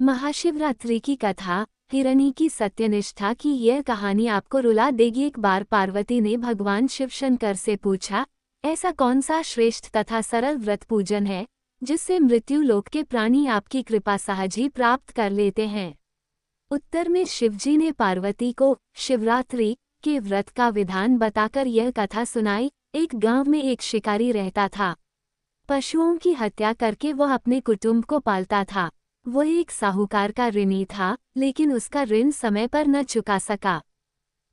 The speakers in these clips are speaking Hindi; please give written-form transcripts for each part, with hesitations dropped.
महाशिवरात्रि की कथा। हिरणी की सत्यनिष्ठा की यह कहानी आपको रुला देगी। एक बार पार्वती ने भगवान शिव शंकर से पूछा, ऐसा कौन सा श्रेष्ठ तथा सरल व्रत पूजन है जिससे मृत्यु लोक के प्राणी आपकी कृपा सहज ही प्राप्त कर लेते हैं। उत्तर में शिवजी ने पार्वती को शिवरात्रि के व्रत का विधान बताकर यह कथा सुनाई। एक गांव में एक शिकारी रहता था। पशुओं की हत्या करके वह अपने कुटुंब को पालता था। वह एक साहूकार का ऋणी था, लेकिन उसका ऋण समय पर न चुका सका।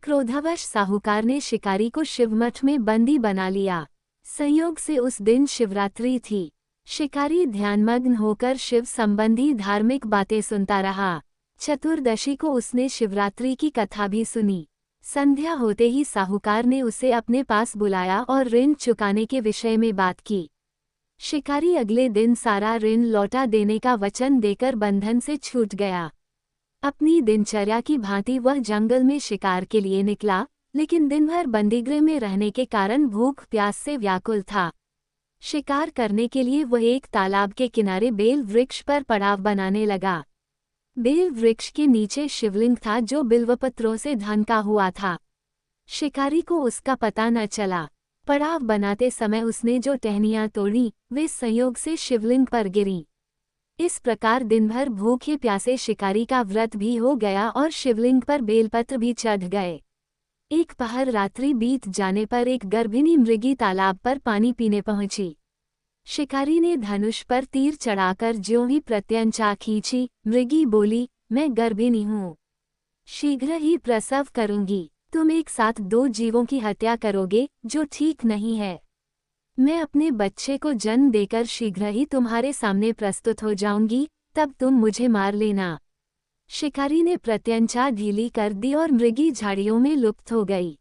क्रोधवश साहूकार ने शिकारी को शिवमठ में बंदी बना लिया। संयोग से उस दिन शिवरात्रि थी। शिकारी ध्यानमग्न होकर शिव संबंधी धार्मिक बातें सुनता रहा। चतुर्दशी को उसने शिवरात्रि की कथा भी सुनी। संध्या होते ही साहूकार ने उसे अपने पास बुलाया और ऋण चुकाने के विषय में बात की। शिकारी अगले दिन सारा ऋण लौटा देने का वचन देकर बंधन से छूट गया। अपनी दिनचर्या की भांति वह जंगल में शिकार के लिए निकला, लेकिन दिन भर बंदीगृह में रहने के कारण भूख प्यास से व्याकुल था। शिकार करने के लिए वह एक तालाब के किनारे बेल वृक्ष पर पड़ाव बनाने लगा। बेल वृक्ष के नीचे शिवलिंग था जो बिल्वपत्रों से ढका हुआ था। शिकारी को उसका पता न चला। पड़ाव बनाते समय उसने जो टहनियां तोड़ी वे संयोग से शिवलिंग पर गिरी। इस प्रकार दिन भर भूखे प्यासे शिकारी का व्रत भी हो गया और शिवलिंग पर बेलपत्र भी चढ़ गए। एक पहर रात्रि बीत जाने पर एक गर्भिणी मृगी तालाब पर पानी पीने पहुंची। शिकारी ने धनुष पर तीर चढ़ाकर ज्यों ही प्रत्यंचा खींची, मृगी बोली, मैं गर्भिणी हूँ, शीघ्र ही प्रसव करूंगी। तुम एक साथ दो जीवों की हत्या करोगे, जो ठीक नहीं है। मैं अपने बच्चे को जन्म देकर शीघ्र ही तुम्हारे सामने प्रस्तुत हो जाऊंगी, तब तुम मुझे मार लेना। शिकारी ने प्रत्यंचा ढीली कर दी और मृगी झाड़ियों में लुप्त हो गई।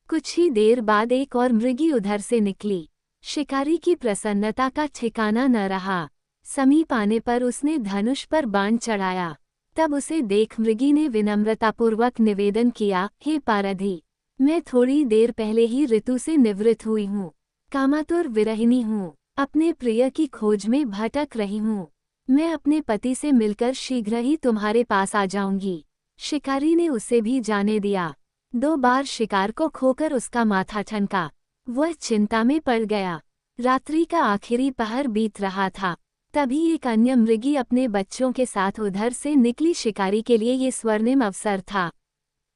कुछ ही देर बाद एक और मृगी उधर से निकली। शिकारी की प्रसन्नता का ठिकाना न रहा। समीप आने पर उसने धनुष पर बाण चढ़ाया। तब उसे देख मृगी ने विनम्रतापूर्वक निवेदन किया, हे पारधी, मैं थोड़ी देर पहले ही ऋतु से निवृत्त हुई हूँ। कामातुर विरहिणी हूँ। अपने प्रिय की खोज में भटक रही हूँ। मैं अपने पति से मिलकर शीघ्र ही तुम्हारे पास आ जाऊंगी। शिकारी ने उसे भी जाने दिया। 2 बार शिकार को खोकर उसका माथा ठनका। वह चिंता में पड़ गया। रात्रि का आखिरी पहर बीत रहा था। तभी एक अन्य मृगी अपने बच्चों के साथ उधर से निकली। शिकारी के लिए ये स्वर्णिम अवसर था।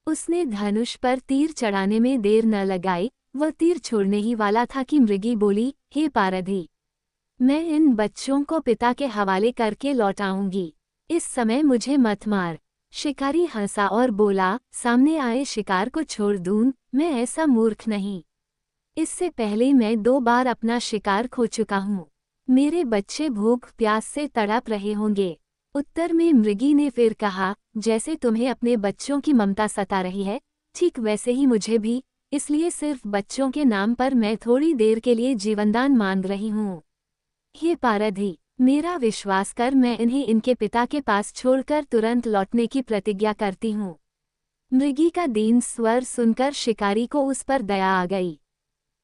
उसने धनुष पर तीर चढ़ाने में देर न लगाई। वह तीर छोड़ने ही वाला था कि मृगी बोली, हे पारधी, मैं इन बच्चों को पिता के हवाले करके लौटाऊंगी। इस समय मुझे मत मार। शिकारी हंसा और बोला, सामने आए शिकार को छोड़ दूं, मैं ऐसा मूर्ख नहीं। इससे पहले मैं 2 बार अपना शिकार खो चुका हूँ। मेरे बच्चे भूख प्यास से तड़प रहे होंगे। उत्तर में मृगी ने फिर कहा, जैसे तुम्हें अपने बच्चों की ममता सता रही है, ठीक वैसे ही मुझे भी, इसलिए सिर्फ बच्चों के नाम पर मैं थोड़ी देर के लिए जीवनदान मांग रही हूँ। हे पारधी, मेरा विश्वास कर, मैं इन्हें इनके पिता के पास छोड़कर तुरंत लौटने की प्रतिज्ञा करती हूँ। मृगी का दीन स्वर सुनकर शिकारी को उस पर दया आ गई।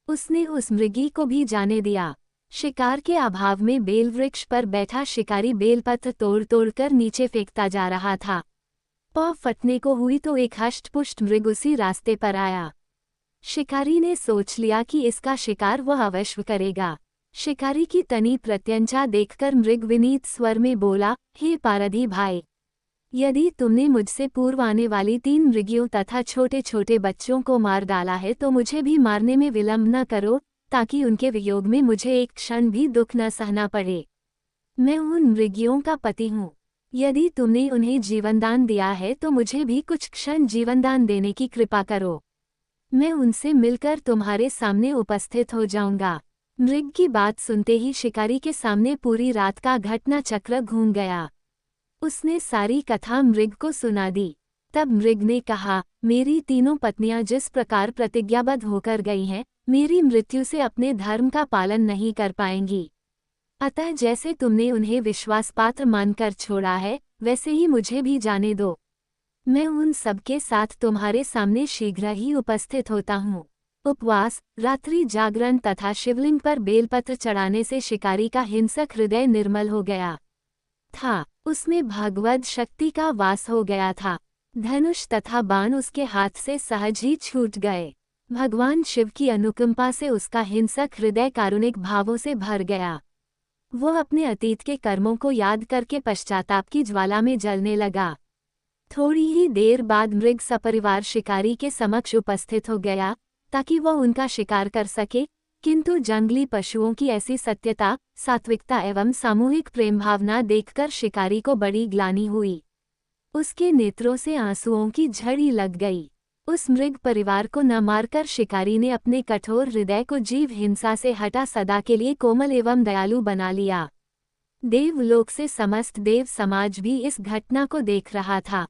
उसने उस मृगी को भी जाने दिया। शिकार के अभाव में बेलवृक्ष पर बैठा शिकारी बेलपत्र तोड़ तोड़कर नीचे फेंकता जा रहा था। पाँव फटने को हुई तो एक हष्टपुष्ट मृग उसी रास्ते पर आया। शिकारी ने सोच लिया कि इसका शिकार वह अवश्य करेगा। शिकारी की तनी प्रत्यंचा देखकर मृग विनीत स्वर में बोला, हे पारधी भाई, यदि तुमने मुझसे पूर्व आने वाली 3 मृगियों तथा छोटे छोटे बच्चों को मार डाला है तो मुझे भी मारने में विलंब न करो, ताकि उनके वियोग में मुझे एक क्षण भी दुख न सहना पड़े। मैं उन मृगियों का पति हूँ। यदि तुमने उन्हें जीवनदान दिया है तो मुझे भी कुछ क्षण जीवनदान देने की कृपा करो। मैं उनसे मिलकर तुम्हारे सामने उपस्थित हो जाऊंगा। मृग की बात सुनते ही शिकारी के सामने पूरी रात का घटना चक्र घूम गया। उसने सारी कथा मृग को सुना दी। तब मृग ने कहा, मेरी तीनों पत्नियां जिस प्रकार प्रतिज्ञाबद्ध होकर गई हैं, मेरी मृत्यु से अपने धर्म का पालन नहीं कर पाएंगी। अतः जैसे तुमने उन्हें विश्वासपात्र मानकर छोड़ा है, वैसे ही मुझे भी जाने दो। मैं उन सबके साथ तुम्हारे सामने शीघ्र ही उपस्थित होता हूँ। उपवास, रात्रि जागरण तथा शिवलिंग पर बेलपत्र चढ़ाने से शिकारी का हिंसक हृदय निर्मल हो गया था। उसमें भगवद शक्ति का वास हो गया था। धनुष तथा बाण उसके हाथ से सहज ही छूट गए। भगवान शिव की अनुकंपा से उसका हिंसक हृदय कारुणिक भावों से भर गया। वो अपने अतीत के कर्मों को याद करके पश्चाताप की ज्वाला में जलने लगा। थोड़ी ही देर बाद मृग सपरिवार शिकारी के समक्ष उपस्थित हो गया ताकि वह उनका शिकार कर सके, किंतु जंगली पशुओं की ऐसी सत्यता, सात्विकता एवं सामूहिक प्रेम भावना देखकर शिकारी को बड़ी ग्लानि हुई। उसके नेत्रों से आंसुओं की झड़ी लग गई। उस मृग परिवार को न मारकर शिकारी ने अपने कठोर हृदय को जीव हिंसा से हटा सदा के लिए कोमल एवं दयालु बना लिया। देवलोक से समस्त देव समाज भी इस घटना को देख रहा था।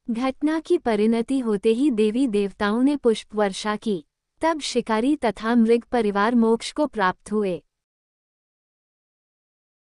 घटना की परिणति होते ही देवी देवताओं ने पुष्प वर्षा की। तब शिकारी तथा मृग परिवार मोक्ष को प्राप्त हुए।